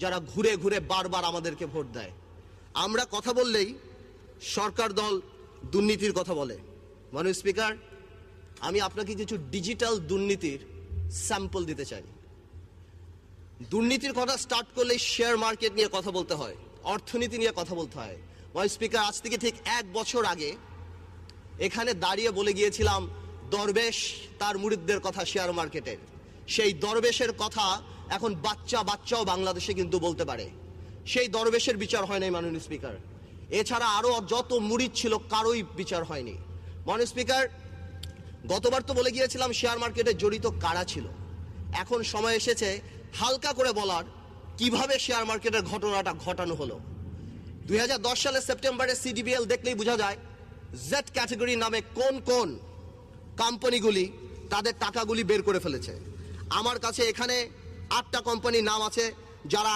যারা ঘুরে ঘুরে বারবার আমাদেরকে ভোট দেয়। আমরা কথা বললেই সরকার দল দুর্নীতির কথা বলে। মাননীয় স্পিকার, আমি আপনাকে কিছু ডিজিটাল দুর্নীতির স্যাম্পল দিতে চাই। দুর্নীতির কথা স্টার্ট করলেই শেয়ার মার্কেট নিয়ে কথা বলতে হয়, অর্থনীতি নিয়ে কথা বলতে হয়। মাননীয় স্পিকার, আজ থেকে ঠিক 1 বছর আগে এখানে দাঁড়িয়ে বলে গিয়েছিলাম দরবেশ তার মুরিদদের কথা শেয়ার মার্কেটের। সেই দরবেশের কথা এখন বাচ্চাও বাংলাদেশে কিন্তু বলতে পারে। সেই দরবেশের বিচার হয় নাই মাননীয় স্পিকার। এছাড়া আরো যত মুরিদ ছিল কারোই বিচার হয়নি। মাননীয় স্পিকার, গতবার তো বলে গিয়েছিলাম শেয়ার মার্কেটে জড়িত কারা ছিল। এখন সময় এসেছে হালকা করে বলার কিভাবে শেয়ার মার্কেটের ঘটনাটা ঘটানো হলো। 2010 সালের সেপ্টেম্বরে সিডিবিএল দেখলেই বোঝা যায় জেড ক্যাটাগরি নামে কোন কোন কোম্পানিগুলি তাদের টাকাগুলি বের করে ফেলেছে। আমার কাছে এখানে 8টা কোম্পানির নাম আছে যারা